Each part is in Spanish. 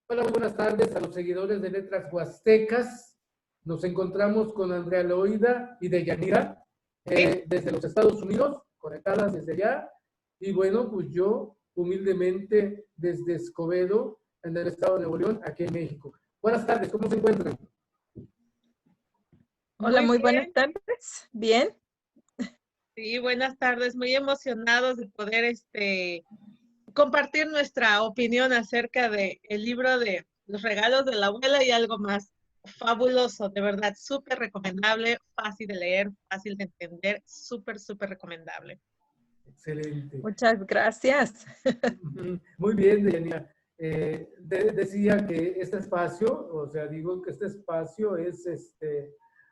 Hola, muy buenas tardes a los seguidores de Letras Huastecas. Nos encontramos con Andrea Loida y Deyanira desde los Estados Unidos, conectadas desde allá. Y bueno, pues yo humildemente desde Escobedo, en el estado de Nuevo León, aquí en México. Buenas tardes, ¿cómo se encuentran? Hola, Muy muy buenas bien, tardes. Bien. sí, buenas tardes. Muy emocionados de poder compartir nuestra opinión acerca de el libro de Los regalos de la abuela y algo más. Fabuloso, de verdad, súper recomendable, fácil de leer, fácil de entender, súper recomendable. Excelente. Muchas gracias. Muy bien, Deyanira. Decía que este espacio, o sea, digo que este espacio es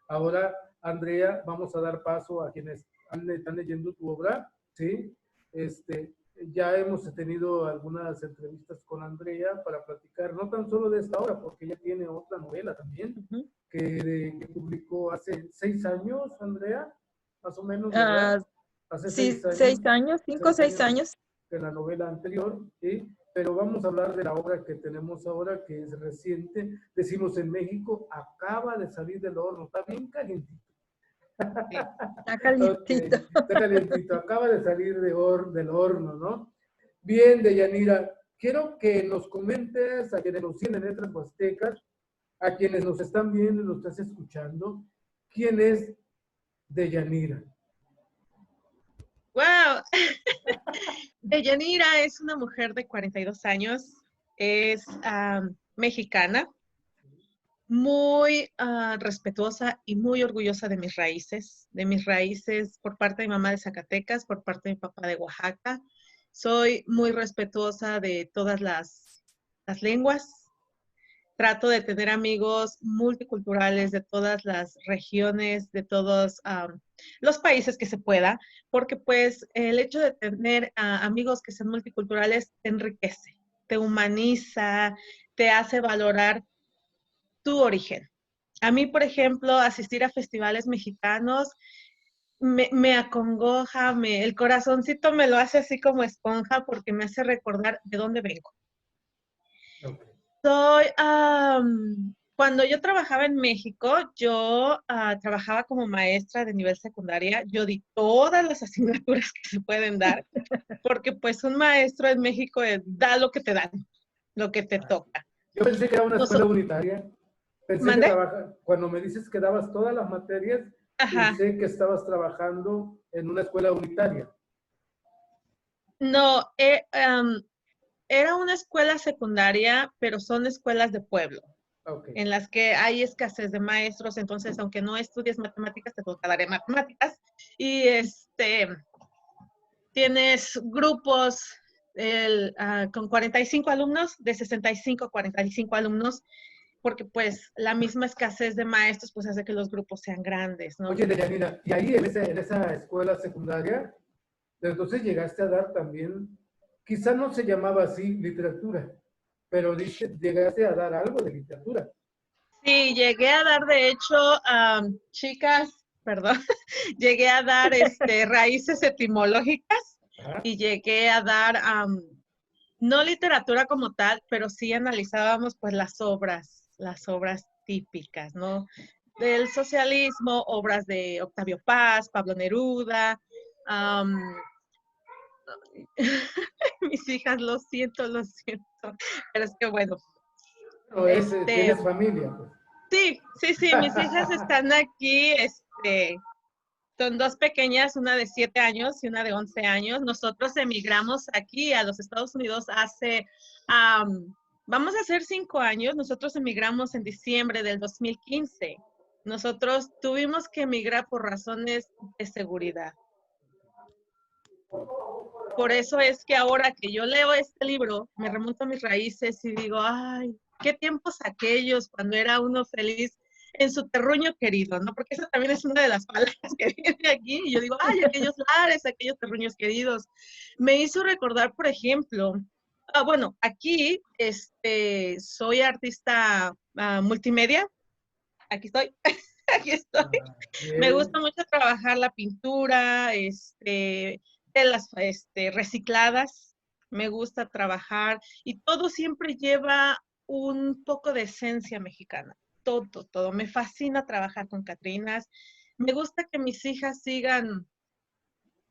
ahora, Andrea, vamos a dar paso a quienes están leyendo tu obra, ¿sí? Este, ya hemos tenido algunas entrevistas con Andrea para platicar, no tan solo de esta obra, porque ella tiene otra novela también, que publicó hace 6 años, Andrea, más o menos, ¿verdad? Ah, Hace sí, 6 años, 6 años, 5 o 6 6 años años. de la novela anterior, ¿sí? Pero vamos a hablar de la obra que tenemos ahora, que es reciente. Decimos en México, acaba de salir del horno, está bien calientito. Sí. Está Ok, calientito. está calientito, acaba de salir del horno, ¿no? Bien, Deyanira, quiero que nos comentes a quienes nos siguen en Letras Huastecas, a quienes nos están viendo y nos estás escuchando, ¿quién es Deyanira? ¡Wow! Deyanira es una mujer de 42 años, es mexicana, muy respetuosa y muy orgullosa de mis raíces por parte de mi mamá de Zacatecas, por parte de mi papá de Oaxaca. Soy muy respetuosa de todas las lenguas. Trato de tener amigos multiculturales de todas las regiones, de todos los países que se pueda, porque pues el hecho de tener amigos que sean multiculturales te enriquece, te humaniza, te hace valorar tu origen. A mí, por ejemplo, asistir a festivales mexicanos me acongoja, el corazoncito me lo hace así como esponja porque me hace recordar de dónde vengo. Okay. Cuando yo trabajaba en México, yo trabajaba como maestra de nivel secundaria. Yo di todas las asignaturas que se pueden dar, porque pues un maestro en México da lo que te dan, lo que te toca. Yo pensé que era una escuela unitaria. Pensé que ¿Mande? cuando me dices que dabas todas las materias, Ajá. pensé que estabas trabajando en una escuela unitaria. No, era una escuela secundaria, pero son escuelas de pueblo, Okay. en las que hay escasez de maestros, entonces aunque no estudies matemáticas, te toca dar matemáticas. Y tienes grupos con 45 alumnos, de 65 a 45 alumnos, porque pues la misma escasez de maestros pues hace que los grupos sean grandes, ¿no? Oye, Deyanira, y ahí en esa escuela secundaria, entonces llegaste a dar también, quizá no se llamaba así literatura, pero llegaste a dar algo de literatura. Sí, llegué a dar, de hecho, chicas, perdón, llegué a dar raíces etimológicas Ajá. y llegué a dar, no literatura como tal, pero sí analizábamos pues las obras típicas, ¿no? Del socialismo, obras de Octavio Paz, Pablo Neruda, mis hijas, lo siento, pero es que bueno, No, tienes familia, pues. sí, mis hijas están aquí, son dos pequeñas, una de 7 años y una de 11 años. Nosotros emigramos aquí a los Estados Unidos vamos a hacer 5 años. Nosotros emigramos en diciembre del 2015. Nosotros tuvimos que emigrar por razones de seguridad. Por eso es que ahora que yo leo este libro, me remonto a mis raíces y digo, ay, qué tiempos aquellos cuando era uno feliz en su terruño querido, ¿no? Porque esa también es una de las palabras que viene aquí. Y yo digo, ay, aquellos lares, aquellos terruños queridos. Me hizo recordar, por ejemplo, bueno, aquí soy artista multimedia. Aquí estoy, aquí estoy. Me Bien. gusta mucho trabajar la pintura, telas recicladas. Me gusta trabajar y todo siempre lleva un poco de esencia mexicana. Todo, todo. Me fascina trabajar con Catrinas. Me gusta que mis hijas sigan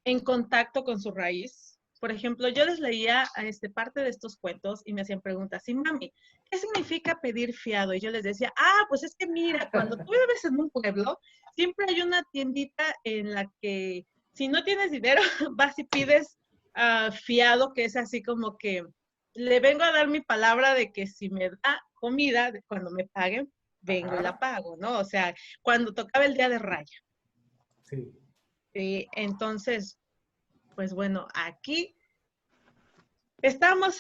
en contacto con su raíz. Por ejemplo, yo les leía parte de estos cuentos y me hacían preguntas, y mami, ¿qué significa pedir fiado? Y yo les decía, pues es que mira, cuando tú vives en un pueblo, siempre hay una tiendita en la que si no tienes dinero, vas y pides fiado, que es así como que le vengo a dar mi palabra de que si me da comida, cuando me paguen, vengo y la pago, ¿no? O sea, cuando tocaba el día de Raya. Sí. Entonces, pues bueno, aquí estamos,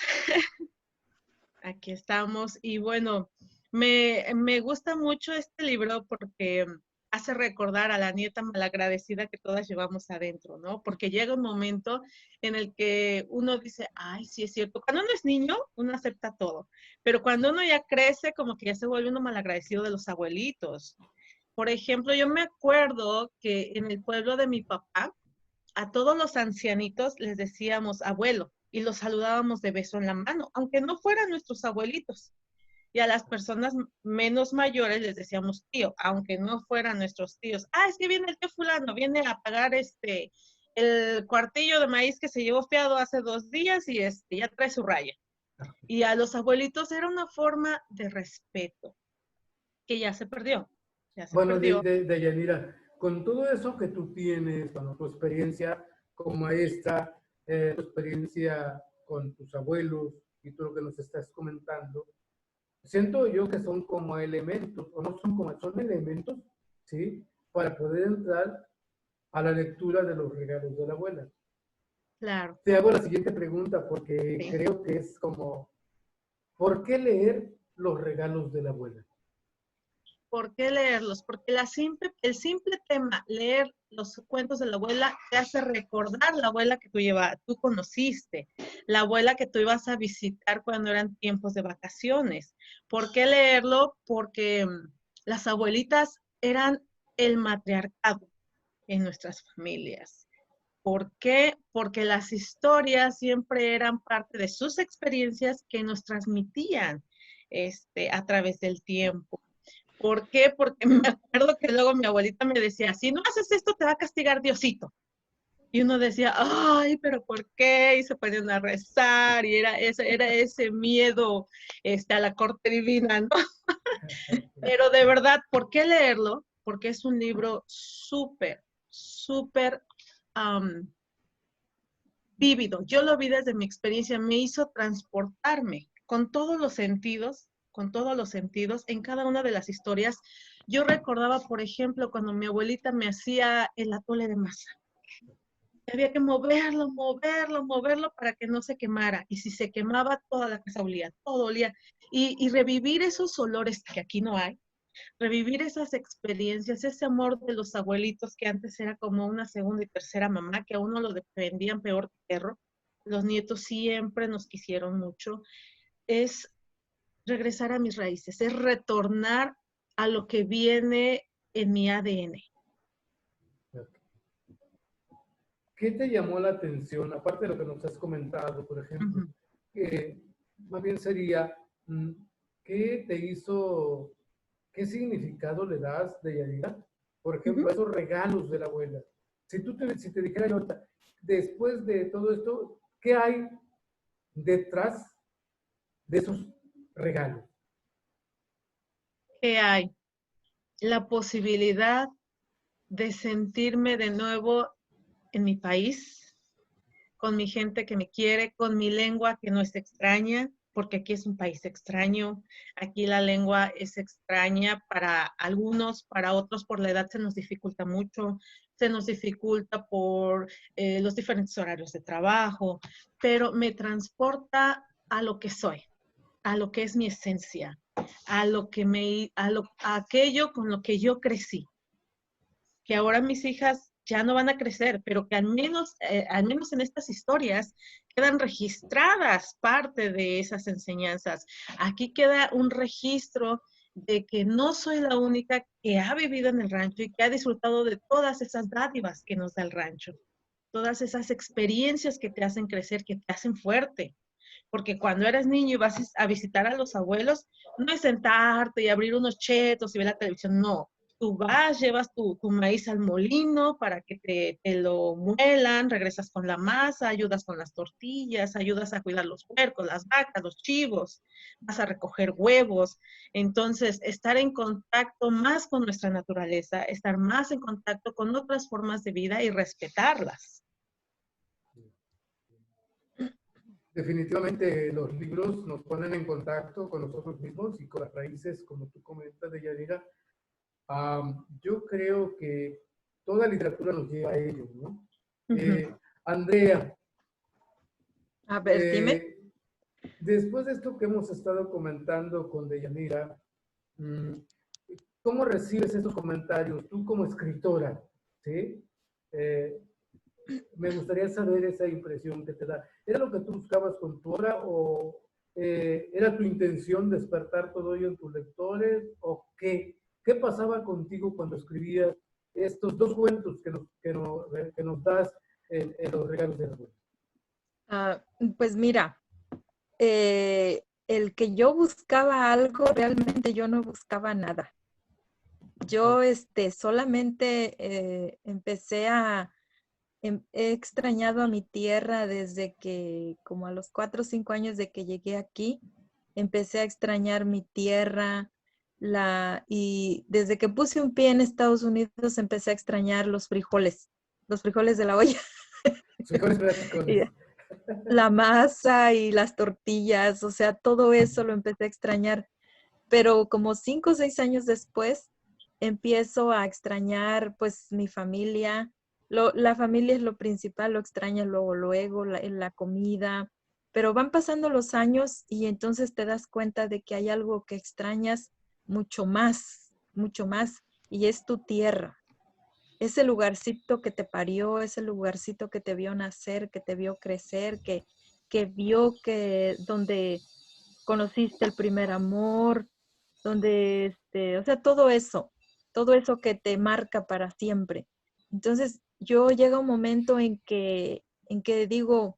aquí estamos y bueno, me gusta mucho este libro porque hace recordar a la nieta malagradecida que todas llevamos adentro, ¿no? Porque llega un momento en el que uno dice, ay, sí es cierto, cuando uno es niño, uno acepta todo, pero cuando uno ya crece, como que ya se vuelve uno malagradecido de los abuelitos. Por ejemplo, yo me acuerdo que en el pueblo de mi papá, a todos los ancianitos les decíamos abuelo y los saludábamos de beso en la mano, aunque no fueran nuestros abuelitos. Y a las personas menos mayores les decíamos tío, aunque no fueran nuestros tíos. Es que viene el tío fulano, viene a pagar el cuartillo de maíz que se llevó fiado hace 2 días y ya trae su raya. Y a los abuelitos era una forma de respeto que ya se perdió. Ya se Bueno, perdió. Deyanira, con todo eso que tú tienes, bueno, tu experiencia como maestra, tu experiencia con tus abuelos y todo lo que nos estás comentando, siento yo que son como elementos, o no son como, son elementos, ¿sí? Para poder entrar a la lectura de los regalos de la abuela. Claro. Te hago la siguiente pregunta porque Sí. creo que es como, ¿por qué leer los regalos de la abuela? ¿Por qué leerlos? Porque el simple tema, leer los cuentos de la abuela, te hace recordar la abuela que tú conociste, la abuela que tú ibas a visitar cuando eran tiempos de vacaciones. ¿Por qué leerlo? Porque las abuelitas eran el matriarcado en nuestras familias. ¿Por qué? Porque las historias siempre eran parte de sus experiencias que nos transmitían a través del tiempo. ¿Por qué? Porque me acuerdo que luego mi abuelita me decía, si no haces esto te va a castigar Diosito. Y uno decía, ay, pero ¿por qué? Y se ponían a rezar y era ese miedo a la corte divina, ¿no? Pero de verdad, ¿por qué leerlo? Porque es un libro súper, súper vívido. Yo lo vi desde mi experiencia, me hizo transportarme con todos los sentidos en cada una de las historias. Yo recordaba, por ejemplo, cuando mi abuelita me hacía el atole de masa. Había que moverlo, moverlo, moverlo para que no se quemara. Y si se quemaba, toda la casa olía, todo olía. Y revivir esos olores que aquí no hay, revivir esas experiencias, ese amor de los abuelitos que antes era como una segunda y tercera mamá, que a uno lo defendían peor que perro. Los nietos siempre nos quisieron mucho. Es regresar a mis raíces, es retornar a lo que viene en mi ADN. ¿Qué te llamó la atención, aparte de lo que nos has comentado, por ejemplo? Más bien sería, ¿qué te hizo, qué significado le das de Yanira, por ejemplo, a esos regalos de la abuela? Si te dijera yo ahorita, después de todo esto, ¿qué hay detrás de esos regalos? ¿Qué hay? La posibilidad de sentirme de nuevo en mi país, con mi gente que me quiere, con mi lengua que no es extraña, porque aquí es un país extraño, aquí la lengua es extraña para algunos, para otros por la edad se nos dificulta mucho, se nos dificulta por los diferentes horarios de trabajo, pero me transporta a lo que soy, a lo que es mi esencia, a aquello con lo que yo crecí, que ahora mis hijas ya no van a crecer, pero que al menos en estas historias quedan registradas parte de esas enseñanzas. Aquí queda un registro de que no soy la única que ha vivido en el rancho y que ha disfrutado de todas esas dádivas que nos da el rancho, todas esas experiencias que te hacen crecer, que te hacen fuerte. Porque cuando eres niño y vas a visitar a los abuelos, no es sentarte y abrir unos chetos y ver la televisión, no. Tú vas, llevas tu maíz al molino para que te lo muelan, regresas con la masa, ayudas con las tortillas, ayudas a cuidar los puercos, las vacas, los chivos, vas a recoger huevos. Entonces, estar en contacto más con nuestra naturaleza, estar más en contacto con otras formas de vida y respetarlas. Definitivamente los libros nos ponen en contacto con nosotros mismos y con las raíces, como tú comentas, de Yanira. Yo creo que toda literatura nos lleva a ello, ¿no? Andrea, A ver, dime. después de esto que hemos estado comentando con Deyanira, ¿cómo recibes esos comentarios tú como escritora? ¿Sí? Me gustaría saber esa impresión que te da. ¿Era lo que tú buscabas con tu obra o era tu intención despertar todo ello en tus lectores o qué? ¿Qué pasaba contigo cuando escribías estos dos cuentos que nos das en los regalos de la abuela? Pues mira, el que yo buscaba algo, realmente yo no buscaba nada. Yo solamente he extrañado a mi tierra desde que, como a los 4 o 5 años de que llegué aquí, empecé a extrañar mi tierra, y desde que puse un pie en Estados Unidos empecé a extrañar los frijoles de la olla. Frijoles Y platicos. la masa y las tortillas, o sea, todo eso lo empecé a extrañar. Pero como 5 o 6 años después, empiezo a extrañar pues mi familia. La familia es lo principal, lo extrañas luego, la comida. Pero van pasando los años y entonces te das cuenta de que hay algo que extrañas mucho más, y es tu tierra. Ese lugarcito que te parió, ese lugarcito que te vio nacer, que te vio crecer, que vio donde conociste el primer amor, donde, o sea, todo eso que te marca para siempre. Entonces, yo llega un momento en que digo,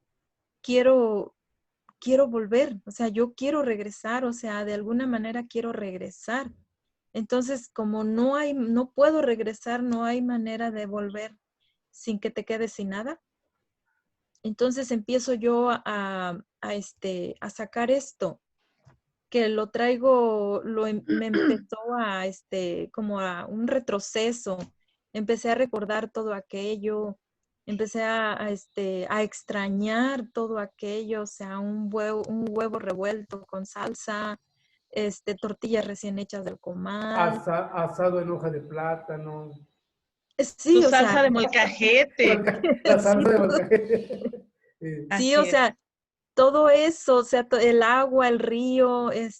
quiero volver, o sea, yo quiero regresar, o sea, de alguna manera quiero regresar. Entonces, como no puedo regresar, no hay manera de volver sin que te quedes sin nada. Entonces empiezo yo a sacar esto, que lo traigo, me empezó como a un retroceso. Empecé a recordar todo aquello, empecé a extrañar todo aquello, o sea, un huevo revuelto con salsa, tortillas recién hechas del comal. Asado en hoja de plátano. Tu Sí, o sea, salsa de molcajete. La sí, salsa de molcajete. sí, Así o es. sea, todo eso, o sea, el agua, el río, el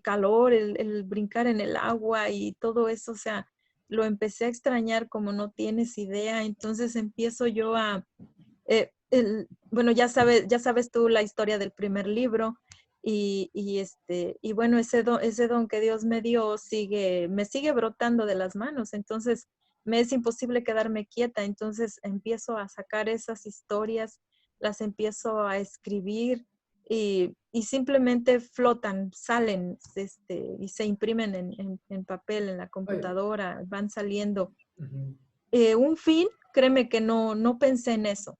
calor, el brincar en el agua y todo eso, o sea, lo empecé a extrañar como no tienes idea. Entonces empiezo yo bueno, ya sabes tú la historia del primer libro, y bueno, ese don que Dios me dio me sigue brotando de las manos. Entonces me es imposible quedarme quieta. Entonces empiezo a sacar esas historias, las empiezo a escribir, y simplemente flotan, salen, y se imprimen en papel, en la Oye, computadora, van saliendo. ujú. Un fin, créeme que no pensé en eso.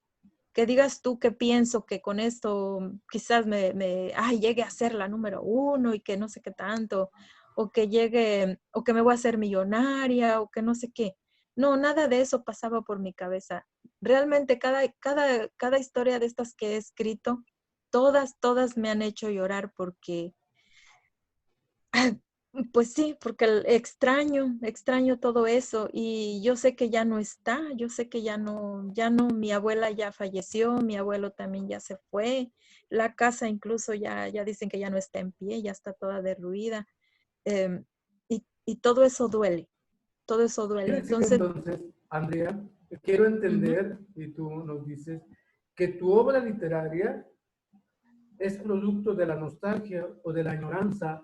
Que digas tú que pienso que con esto quizás llegue a ser la número 1 y que no sé qué tanto, o que me voy a hacer millonaria, o que no sé qué. No, nada de eso pasaba por mi cabeza. Realmente cada historia de estas que he escrito, todas me han hecho llorar porque, pues sí, porque extraño todo eso, y yo sé que ya no está, yo sé que ya no, mi abuela ya falleció, mi abuelo también ya se fue, la casa incluso ya dicen que ya no está en pie, ya está toda derruida. Y todo eso duele. Quiere decir que Entonces, entonces, Andrea, quiero ujú, entender, y tú nos dices, que tu obra literaria es producto de la nostalgia o de la añoranza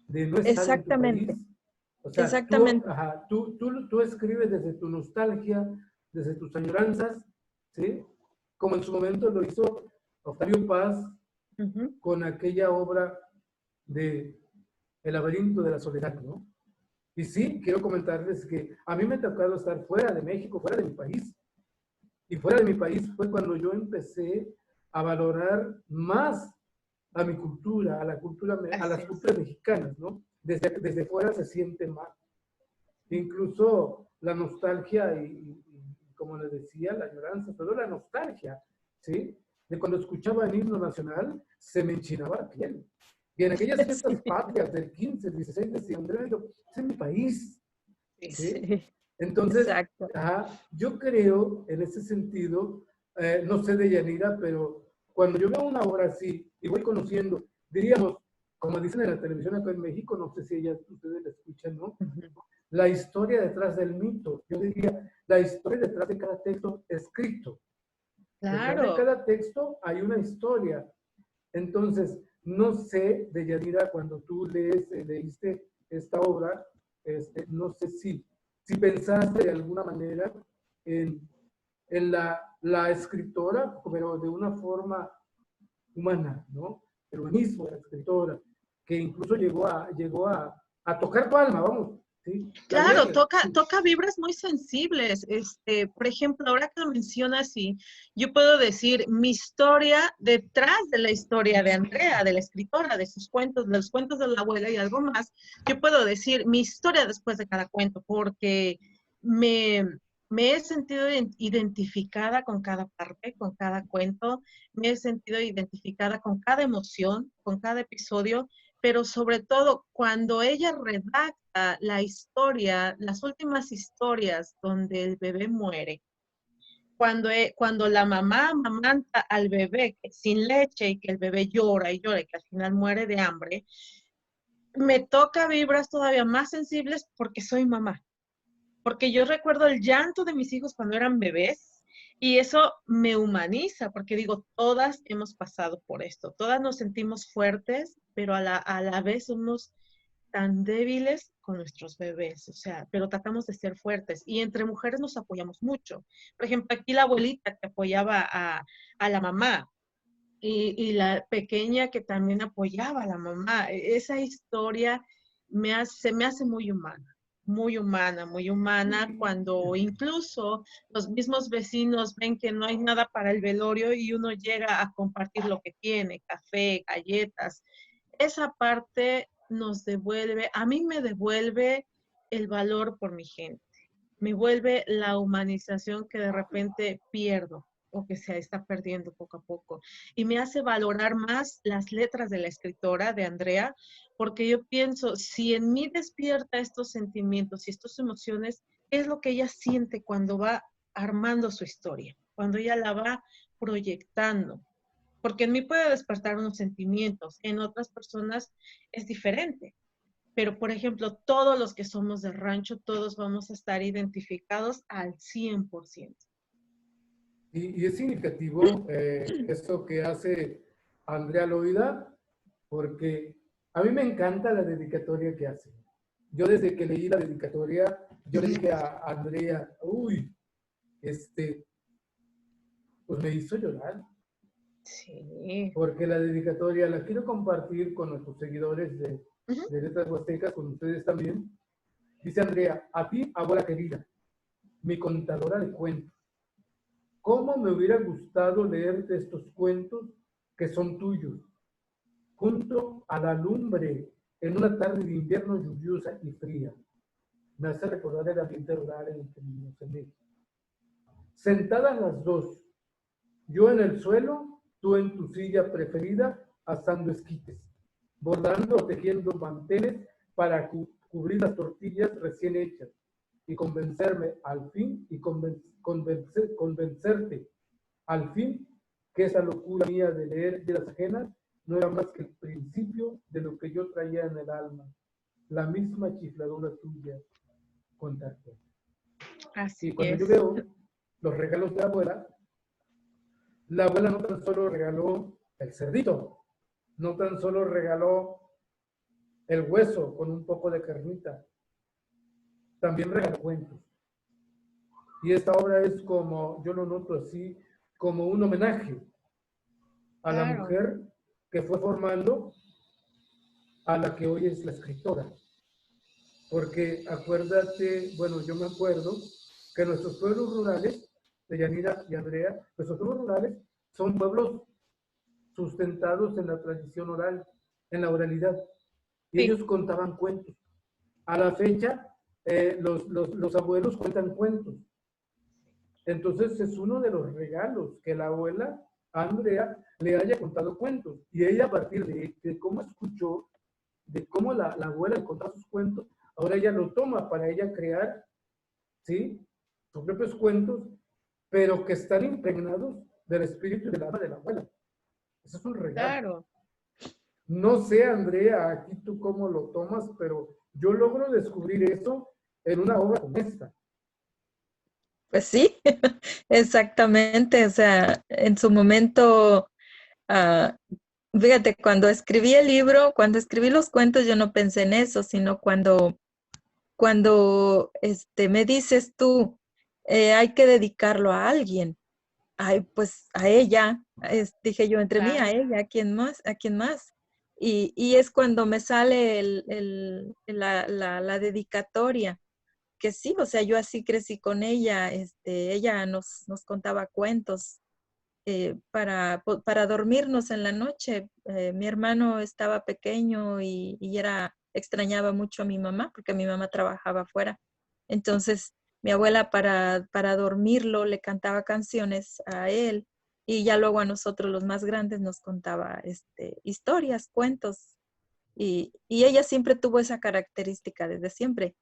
de no estar en tu país. exactamente, O sea, exactamente. tú escribes desde tu nostalgia, desde tus añoranzas, ¿sí? Como en su momento lo hizo Octavio Paz Ujú. con aquella obra de El laberinto de la soledad, ¿no? Y sí, quiero comentarles que a mí me ha tocado estar fuera de México, fuera de mi país. Y fuera de mi país fue cuando yo empecé a valorar más a mi cultura, a la cultura, a Así las es. culturas mexicanas, ¿no? Desde fuera se siente más. Incluso la nostalgia y, como les decía, la añoranza, pero la nostalgia, ¿sí? De cuando escuchaba el himno nacional, se me enchinaba la piel. Y en aquellas fiestas Sí, patrias del 15, el 16 de diciembre, digo, es mi país, Sí. ¿sí? sí, Entonces, exacto. yo creo en ese sentido, no sé de Yanira, pero cuando yo veo una obra así y voy conociendo, diríamos, como dicen en la televisión acá en México, no sé si ustedes la escuchan, ¿no? Ujú. La historia detrás del mito, yo diría, la historia detrás de cada texto escrito. Detrás de Claro. cada texto hay una historia. Entonces, no sé de Yanira, cuando tú leíste esta obra, no sé si pensaste de alguna manera en, en la escritora, pero de una forma humana, ¿no? El humanismo de la escritora, que incluso llegó a tocar tu alma, vamos, ¿sí? La Claro, lees, toca vibras muy sensibles. Por ejemplo, ahora que lo mencionas, sí, yo puedo decir mi historia detrás de la historia de Andrea, de la escritora, de sus cuentos, de los cuentos de la abuela y algo más. Yo puedo decir mi historia después de cada cuento, porque me, me he sentido identificada con cada parte, con cada cuento, me he sentido identificada con cada emoción, con cada episodio, pero sobre todo cuando ella redacta la historia, las últimas historias donde el bebé muere, cuando la mamá amamanta al bebé sin leche y que el bebé llora y llora y que al final muere de hambre, me toca vibras todavía más sensibles porque soy mamá. Porque yo recuerdo el llanto de mis hijos cuando eran bebés y eso me humaniza, porque digo, todas hemos pasado por esto, todas nos sentimos fuertes, pero a la vez somos tan débiles con nuestros bebés, o sea, pero tratamos de ser fuertes y entre mujeres nos apoyamos mucho. Por ejemplo, aquí la abuelita que apoyaba a la mamá y la pequeña que también apoyaba a la mamá. Esa historia se me hace muy humana, cuando incluso los mismos vecinos ven que no hay nada para el velorio y uno llega a compartir lo que tiene, café, galletas. Esa parte nos devuelve, a mí me devuelve el valor por mi gente, me vuelve la humanización que de repente pierdo o que se está perdiendo poco a poco. Y me hace valorar más las letras de la escritora, de Andrea, porque yo pienso, si en mí despierta estos sentimientos y estas emociones, ¿qué es lo que ella siente cuando va armando su historia? Cuando ella la va proyectando. Porque en mí puede despertar unos sentimientos, en otras personas es diferente. Pero, por ejemplo, todos los que somos del rancho, todos vamos a estar identificados al 100%. y es significativo esto que hace Andrea Loida, porque a mí me encanta la dedicatoria que hace. Yo desde que leí la dedicatoria, yo le dije a Andrea, uy, pues me hizo llorar, Sí. porque la dedicatoria la quiero compartir con nuestros seguidores Ujú. de Letras Huastecas, con ustedes también. Dice Andrea, a ti, abuela querida, mi contadora de cuentos, ¿cómo me hubiera gustado leerte estos cuentos que son tuyos, junto a la lumbre, en una tarde de invierno lluviosa y fría? Me hace recordar el ambiente rural en el que vivimos en México. Sentadas las dos, yo en el suelo, tú en tu silla preferida, asando esquites, bordando o tejiendo manteles para cubrir las tortillas recién hechas y convencerme al fin y convencerte al fin que esa locura mía de leer vidas ajenas no era más que el principio de lo que yo traía en el alma, la misma chifladura tuya contarte. Y Así cuando yo es. veo los regalos de la abuela no tan solo regaló el cerdito, no tan solo regaló el hueso con un poco de carnita, también regaló cuentos. Y esta obra es como, yo lo noto así, como un homenaje a la Claro. mujer que fue formando a la que hoy es la escritora. Porque acuérdate, bueno, yo me acuerdo que nuestros pueblos rurales, de Yanira y Andrea, nuestros pueblos rurales son pueblos sustentados en la tradición oral, en la oralidad. Y Sí, ellos contaban cuentos. A la fecha, los abuelos cuentan cuentos. Entonces es uno de los regalos que la abuela Andrea le haya contado cuentos. Y ella a partir de cómo escuchó, de cómo la abuela le contaba sus cuentos, ahora ella lo toma para ella crear, ¿sí? Sus propios cuentos, pero que están impregnados del espíritu y del alma de la abuela. Eso es un regalo. claro. No sé, Andrea, aquí tú cómo lo tomas, pero yo logro descubrir eso en una obra como esta. Pues sí, exactamente. O sea, en su momento, ah, fíjate, cuando escribí el libro, cuando escribí los cuentos, yo no pensé en eso, sino cuando me dices tú, hay que dedicarlo a alguien. Ay, pues a ella, dije yo, entre mí, a Claro. ella, ¿a quién más? ¿A quién más? Y es cuando me sale la dedicatoria, que sí, o sea, yo así crecí con ella, ella nos contaba cuentos para dormirnos en la noche. Mi hermano estaba pequeño extrañaba mucho a mi mamá, porque mi mamá trabajaba afuera. Entonces, mi abuela para dormirlo le cantaba canciones a él y ya luego a nosotros los más grandes nos contaba historias, cuentos. Y ella siempre tuvo esa característica desde siempre.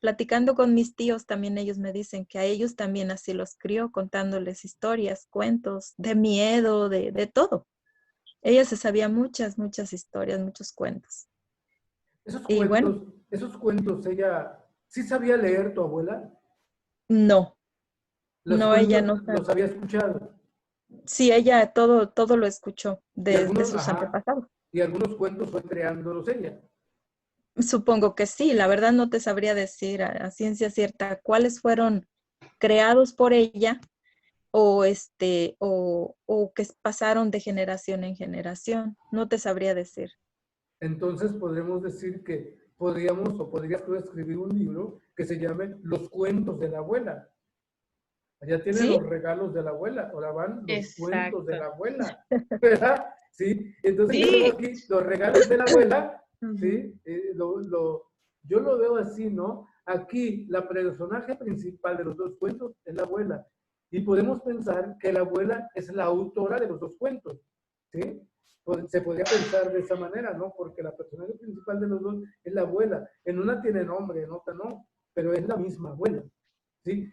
Platicando con mis tíos, también ellos me dicen que a ellos también así los crió, contándoles historias, cuentos, de miedo, de todo. Ella se sabía muchas, muchas historias, muchos cuentos. Y bueno, Esos cuentos, ella sí sabía leer tu abuela. no, Los no, ella cuentos no sabe. los había escuchado. Sí, ella todo lo escuchó Y de algunos, sus ajá, antepasados. y algunos cuentos fue creándolos ella. Supongo que sí, la verdad no te sabría decir a ciencia cierta cuáles fueron creados por ella o que pasaron de generación en generación. No te sabría decir. Entonces podremos decir que podríamos o podrías tú escribir un libro que se llame Los cuentos de la abuela. Allá tienen ¿Sí? los regalos de la abuela, ahora van los cuentos de Exacto. la abuela, ¿verdad? Sí, entonces yo veo Sí. aquí los regalos de la abuela, Ujú. ¿sí? Yo lo veo así, ¿no? Aquí la personaje principal de los dos cuentos es la abuela. Y podemos pensar que la abuela es la autora de los dos cuentos, ¿sí? Se podría pensar de esa manera, ¿no? Porque la personaje principal de los dos es la abuela. En una tiene nombre, en otra no, pero es la misma abuela, ¿sí?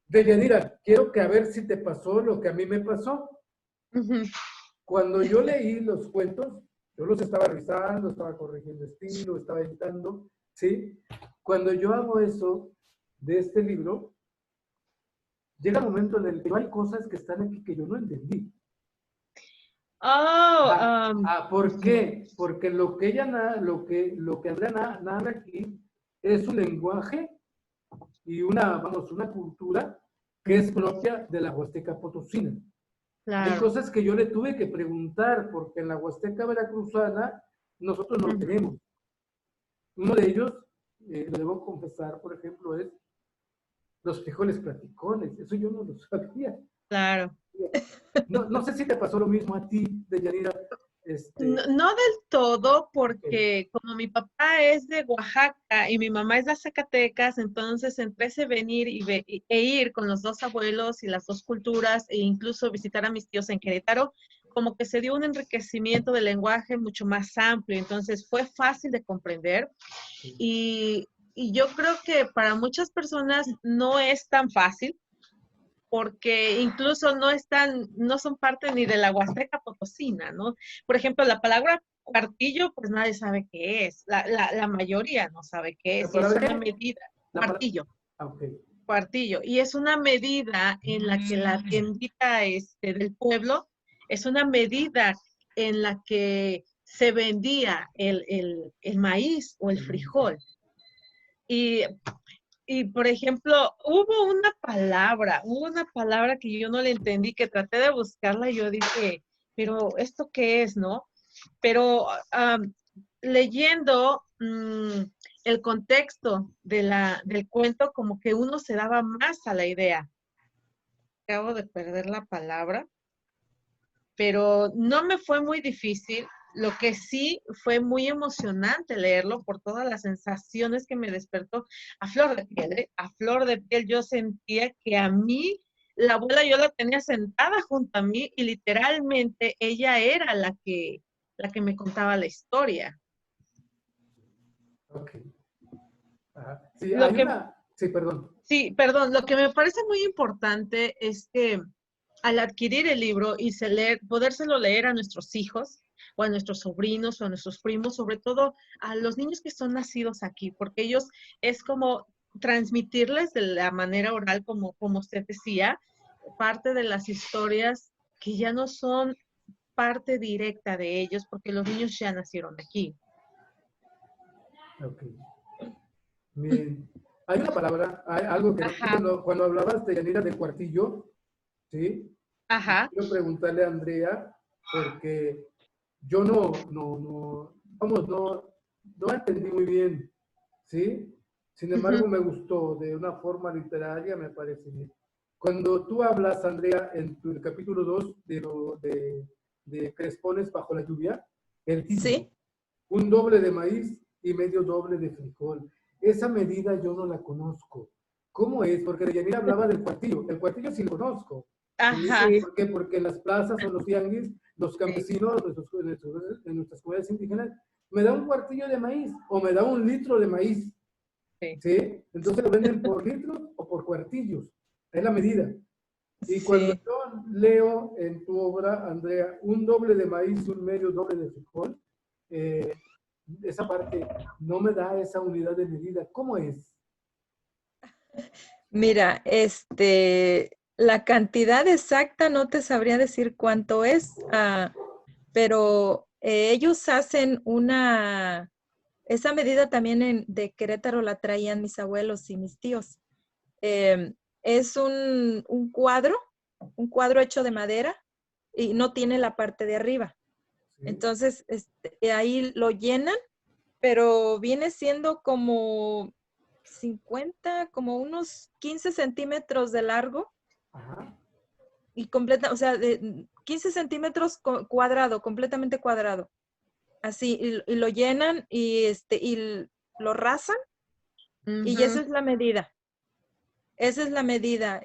Deyanira, quiero que a ver si te pasó lo que a mí me pasó. Ujú. Cuando yo leí los cuentos, yo los estaba revisando, estaba corrigiendo estilo, estaba editando, ¿sí? Cuando yo hago eso de este libro, llega un momento en el que hay cosas que están aquí que yo no entendí. Oh, ¿Por ujú. qué? Porque lo que ella, lo que Andrea narra aquí es un lenguaje y una cultura que es propia de la Huasteca Potosina. Hay Claro. cosas que yo le tuve que preguntar porque en la Huasteca Veracruzana nosotros no Ujú. tenemos. Uno de ellos, lo debo confesar, por ejemplo, es los frijoles platicones. Eso yo no lo sabía. Claro. No sé si te pasó lo mismo a ti, Deyanira. No del todo, Ok. porque como mi papá es de Oaxaca y mi mamá es de Zacatecas, entonces entre ese venir e ir con los dos abuelos y las dos culturas e incluso visitar a mis tíos en Querétaro, como que se dio un enriquecimiento del lenguaje mucho más amplio, entonces fue fácil de comprender y yo creo que para muchas personas no es tan fácil porque incluso no son parte ni de la Huasteca Potosina, ¿no? Por ejemplo, la palabra cuartillo, pues nadie sabe qué es, la mayoría no sabe qué ¿La es, y es palabra una qué? medida, La palabra. cuartillo, Ok. cuartillo, y es una medida en la que la tiendita del pueblo, es una medida en la que se vendía el maíz o el frijol. Y por ejemplo, hubo una palabra que yo no le entendí, que traté de buscarla y yo dije, pero ¿esto qué es, no? Pero leyendo el contexto del cuento, como que uno se daba más a la idea. Acabo de perder la palabra, pero no me fue muy difícil. Lo que sí fue muy emocionante leerlo por todas las sensaciones que me despertó a flor de piel, ¿eh? A flor de piel yo sentía que a mí, la abuela yo la tenía sentada junto a mí y literalmente ella era la que me contaba la historia. Ok. Ajá. Sí, Lo hay que, una, sí, perdón. sí, perdón, lo que me parece muy importante es que al adquirir el libro y podérselo leer a nuestros hijos o a nuestros sobrinos o a nuestros primos, sobre todo a los niños que son nacidos aquí, porque ellos es como transmitirles de la manera oral, como usted decía, parte de las historias que ya no son parte directa de ellos, porque los niños ya nacieron aquí. Ok. Bien. Hay una palabra, hay algo que Ajá, cuando hablabas de Yanira del cuartillo, ¿sí? ajá. Quiero preguntarle a Andrea, porque yo vamos, no entendí muy bien, ¿sí? Sin embargo, Uh-huh. me gustó de una forma literaria, me parece bien. Cuando tú hablas, Andrea, en el capítulo 2 de Crespones bajo la lluvia, el título, Sí, un doble de maíz y medio doble de frijol. Esa medida yo no la conozco. ¿Cómo es? Porque Yanira hablaba del cuartillo. El cuartillo sí lo conozco. ¿Sí? Ajá. sí, ¿Por qué? Porque en las plazas o en los tianguis, los Sí. campesinos en nuestras comunidades indígenas, me da un cuartillo de maíz o me da un litro de maíz. Sí. ¿Sí? Entonces lo venden por litros o por cuartillos. Es la medida. Y cuando sí. yo leo en tu obra, Andrea, un doble de maíz y un medio doble de frijol, eh, esa parte no me da esa unidad de medida. ¿Cómo es? Mira, la cantidad exacta no te sabría decir cuánto es, pero ellos hacen esa medida también de Querétaro la traían mis abuelos y mis tíos. Es un cuadro hecho de madera y no tiene la parte de arriba. ¿Sí? Entonces, ahí lo llenan, pero viene siendo como 50, como unos 15 centímetros de largo Ajá. y completa, o sea, de 15 centímetros cuadrado, completamente cuadrado. Así, y lo llenan y lo rasan y esa Uh-huh. es la medida. Esa es la medida,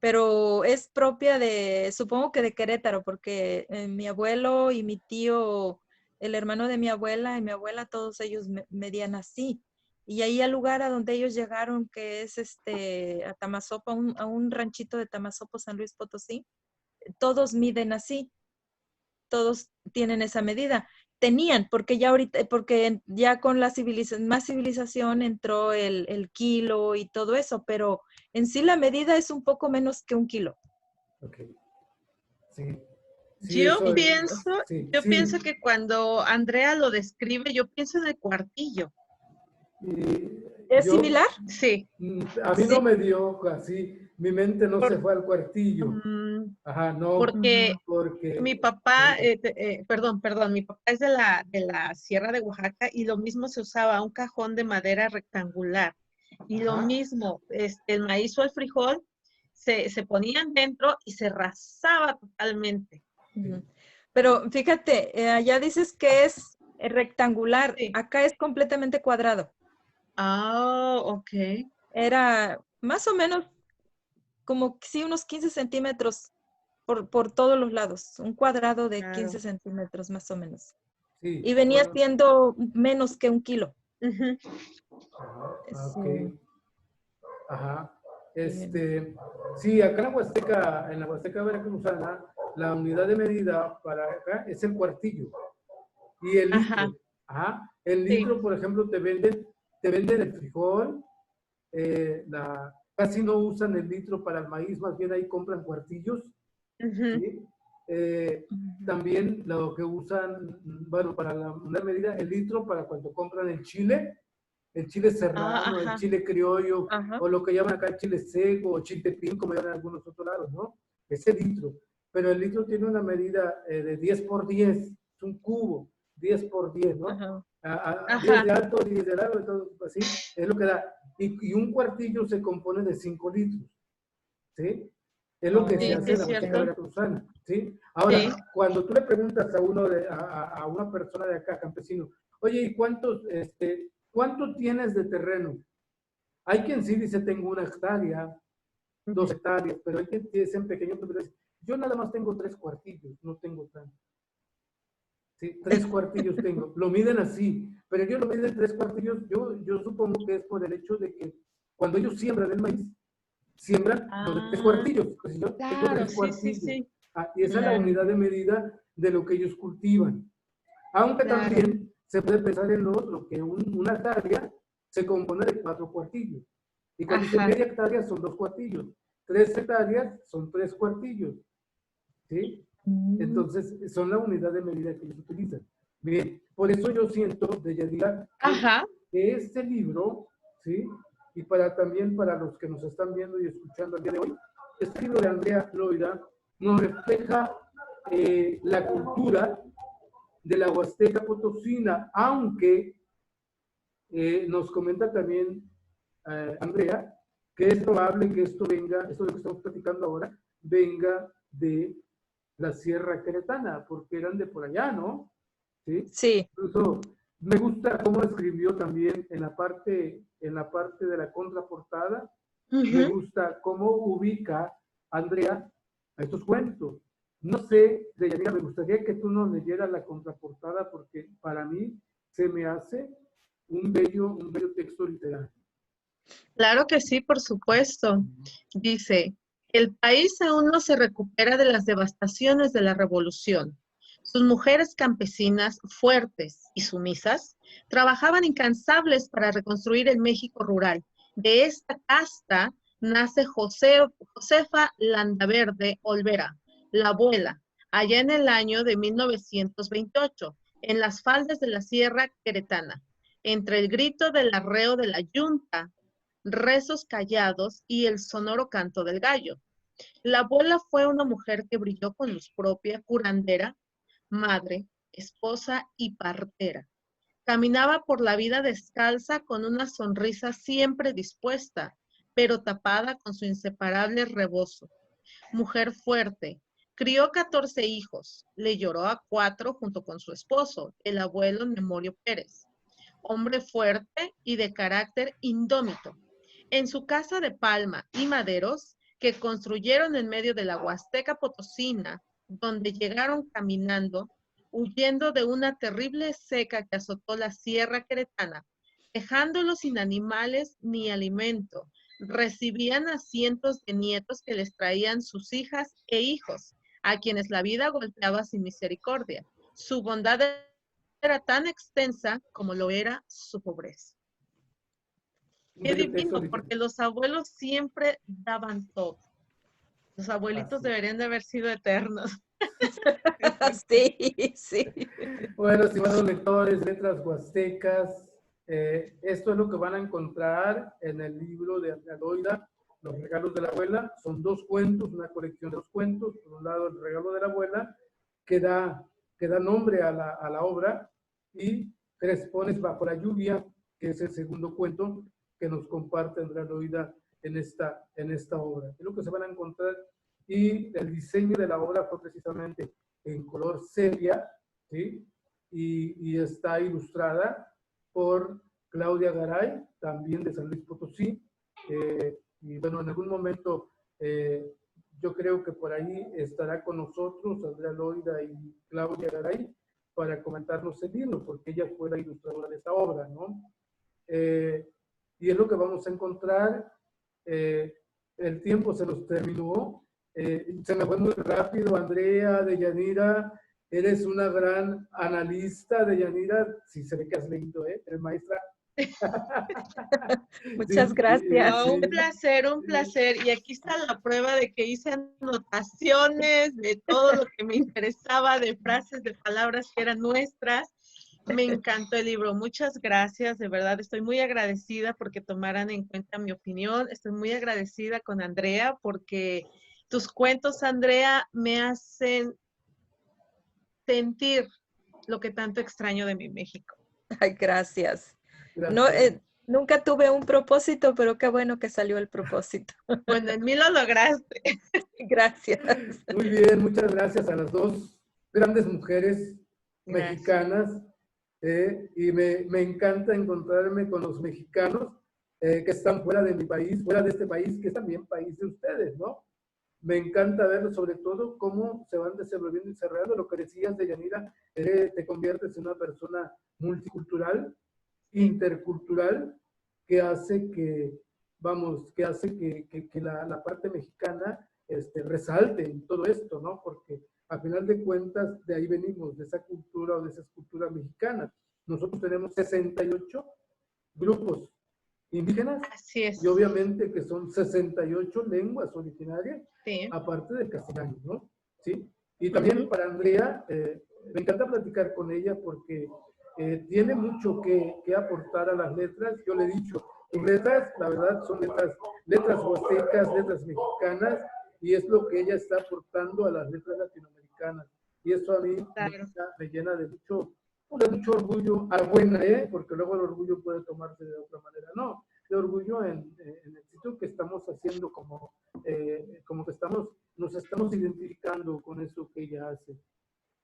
pero es propia supongo que de Querétaro, porque mi abuelo y mi tío, el hermano de mi abuela y mi abuela, todos ellos medían así. Y ahí al lugar a donde ellos llegaron, que es a Tamazopo, a un ranchito de Tamazopo, San Luis Potosí, todos miden así, todos tienen esa medida. Tenían, porque ya ahorita, porque ya con la más civilización entró el kilo y todo eso, pero en sí la medida es un poco menos que un kilo. Ok. Sí. Sí, Yo eso es. pienso, Sí, yo pienso sí. que cuando Andrea lo describe, yo pienso en el cuartillo. Y ¿Es yo, similar? Sí, a mí no Sí. me dio así, mi mente no por- se fue al cuartillo. mm, Ajá, no, porque Ujú. mi porque, papá, perdón, mi papá es de la Sierra de Oaxaca y lo mismo se usaba un cajón de madera rectangular. Y lo ajá, mismo, el maíz o el frijol se ponían dentro y se rasaba totalmente. sí. Ujú. Pero fíjate, allá dices que es rectangular, Sí. acá es completamente cuadrado. Ah, ok. Era más o menos como sí, unos 15 centímetros por todos los lados, un cuadrado de 15 Claro. centímetros más o menos. Sí, Y venía bueno, siendo menos que un kilo. Ujú. ajá, ok, Sí, ajá. sí. Sí, acá en la Huasteca Veracruzana, la unidad de medida para acá es el cuartillo y el Ajá, litro. Ajá, el sí. litro, por ejemplo, te venden el frijol, casi no usan el litro para el maíz, más bien ahí compran cuartillos, Ujú. ¿sí? Eh, Ujú. También lo que usan, bueno, para una medida, el litro para cuando compran el chile Ah, serrano, el ajá. chile criollo, Ajá. o lo que llaman acá chile seco, o chiltepín, como llaman en algunos otros lados, ¿no? Ese litro. pero el litro tiene una medida de 10 por 10, es un cubo, 10 por 10, ¿no? Ajá. A 10 de Ajá. alto, 10 de largo, entonces, así es lo que da. Y un cuartillo se compone de 5 litros, ¿sí? Es lo que se Sí, Oh, sí, hace en es la Huasteca cierto. Veracruzana, ¿sí? Sí. Ahora, cuando tú le preguntas a uno a una persona de acá, campesino, oye, ¿y cuánto tienes de terreno? Hay quien sí dice, tengo 1 hectárea, 2 hectáreas, pero hay quien dice en pequeño, pero dice, yo nada más tengo 3 cuartillos, no tengo tanto. Sí, 3 cuartillos tengo, lo miden así, pero ellos lo miden 3 cuartillos, yo supongo que es por el hecho de que cuando ellos siembran el maíz, siembran los de tres Ah, cuartillos, pues yo tengo claro, tres sí, sí, cuartillos. sí. Y esa es la claro. unidad de medida de lo que ellos cultivan. Aunque Claro. también se puede pensar en lo otro, que una hectárea se compone de 4 cuartillos. Y cuando dice Ajá. media hectárea son 2 cuartillos. 3 hectáreas son 3 cuartillos. ¿Sí? Mm. Entonces, son la unidad de medida que ellos utilizan. Bien, por eso yo siento, Deyanira, Ajá. que este libro, ¿sí? Y también para los que nos están viendo y escuchando el día de hoy, este libro de Andrea Loira nos refleja la cultura de la Huasteca Potosina, aunque nos comenta también Andrea que es probable que esto venga, esto de lo que estamos platicando ahora, venga de la Sierra Queretana, porque eran de por allá, ¿no? ¿Sí? Sí, Incluso me gusta cómo escribió también en la parte de la contraportada, me Ujú. gusta cómo ubica Andrea a estos cuentos. No sé, Deyanira, me gustaría que tú nos leyeras la contraportada porque para mí se me hace un bello texto literario. Claro que sí, por supuesto. Dice, el país aún no se recupera de las devastaciones de la revolución. Sus mujeres campesinas, fuertes y sumisas, trabajaban incansables para reconstruir el México rural. De esta casta nace Josefa Landaverde Olvera, la abuela, allá en el año de 1928, en las faldas de la Sierra Queretana, entre el grito del arreo de la yunta, rezos callados y el sonoro canto del gallo. La abuela fue una mujer que brilló con luz propia, curandera, madre, esposa y partera. Caminaba por la vida descalza con una sonrisa siempre dispuesta, pero tapada con su inseparable rebozo. Mujer fuerte, crió 14 hijos, le lloró a 4 junto con su esposo, el abuelo Memorio Pérez. Hombre fuerte y de carácter indómito. En su casa de palma y maderos, que construyeron en medio de la Huasteca Potosina, donde llegaron caminando, huyendo de una terrible seca que azotó la Sierra Queretana, dejándolos sin animales ni alimento. Recibían a cientos de nietos que les traían sus hijas e hijos, a quienes la vida golpeaba sin misericordia. Su bondad era tan extensa como lo era su pobreza. Un Qué bello texto divino, literario. porque los abuelos siempre daban todo. Los abuelitos Así. deberían de haber sido eternos. sí, sí. Bueno, estimados lectores, letras huastecas, esto es lo que van a encontrar en el libro de Andrea Loira, Los regalos de la abuela. Son 2 cuentos, una colección de 2 cuentos. Por un lado, El regalo de la abuela, que da nombre a la obra, y Crespones bajo la lluvia, que es el segundo cuento que nos comparte Andrea Loira en esta obra. Es lo que se van a encontrar. Y el diseño de la obra fue precisamente en color sepia, ¿sí? Y está ilustrada por Claudia Garay, también de San Luis Potosí. Y bueno, en algún momento yo creo que por ahí estará con nosotros Andrea Loira y Claudia Garay para comentarnos el libro, porque ella fue la ilustradora de esta obra, ¿no? Y es lo que vamos a encontrar. El tiempo se nos terminó. Se me fue muy rápido, Andrea, Deyanira. Eres una gran analista, Deyanira. Sí, se ve que has leído, ¿eh? Eres maestra. Muchas Sí, gracias. No, un sí, placer, un placer. Y aquí está la prueba de que hice anotaciones de todo lo que me interesaba, de frases, de palabras que eran nuestras. Me encantó el libro. Muchas gracias, de verdad. Estoy muy agradecida porque tomaran en cuenta mi opinión. Estoy muy agradecida con Andrea porque Tus cuentos, Andrea, me hacen sentir lo que tanto extraño de mi México. Ay, gracias. Gracias. No, nunca tuve un propósito, pero qué bueno que salió el propósito. Bueno, en mí lo lograste. Gracias. Muy bien, muchas gracias a las dos grandes mujeres Gracias. mexicanas. Y me encanta encontrarme con los mexicanos que están fuera de mi país, fuera de este país, que es también país de ustedes, ¿no? Me encanta ver sobre todo cómo se van desenvolviendo y cerrando. Lo que decías de Yanira, te conviertes en una persona multicultural, intercultural, que hace que, vamos, que hace que la parte mexicana resalte en todo esto, ¿no? Porque a final de cuentas de ahí venimos, de esa cultura o de esa cultura mexicana. Nosotros tenemos 68 grupos indígenas. Así es. Y obviamente que son 68 lenguas originarias, Sí. aparte del castellano, ¿no? ¿Sí? Y también para Andrea, me encanta platicar con ella porque tiene mucho que aportar a las letras. Yo le he dicho, tus letras, la verdad, son letras huastecas, letras mexicanas, y es lo que ella está aportando a las letras latinoamericanas. Y eso a mí Claro. me llena de mucho orgullo, a buena, porque luego el orgullo puede tomarse de otra manera. No, de orgullo en el sitio que estamos haciendo, como que nos estamos identificando con eso que ella hace.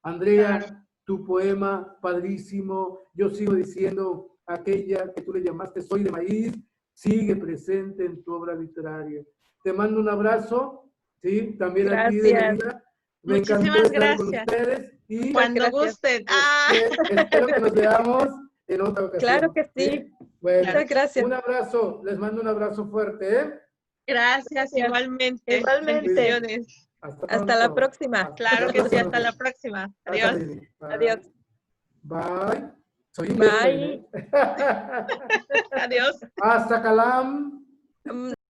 Andrea, Claro. tu poema, padrísimo. Yo sigo diciendo, aquella que tú le llamaste Soy de Maíz, sigue presente en tu obra literaria. Te mando un abrazo, ¿sí? También a ti, Gracias. Denida. Me Muchísimas encantó estar con gracias. ustedes y Cuando gracias. gusten. ¡Ah! espero que nos veamos en otra ocasión. Claro que sí. Bueno, Muchas gracias. un abrazo, les mando un abrazo fuerte, ¿eh? Gracias, Gracias. igualmente. Igualmente. Bendiciones. Hasta la próxima. Claro que sí, hasta la próxima. Adiós. Adiós. Bye. Soy Bye. Inglés. Adiós. Hasta Calam.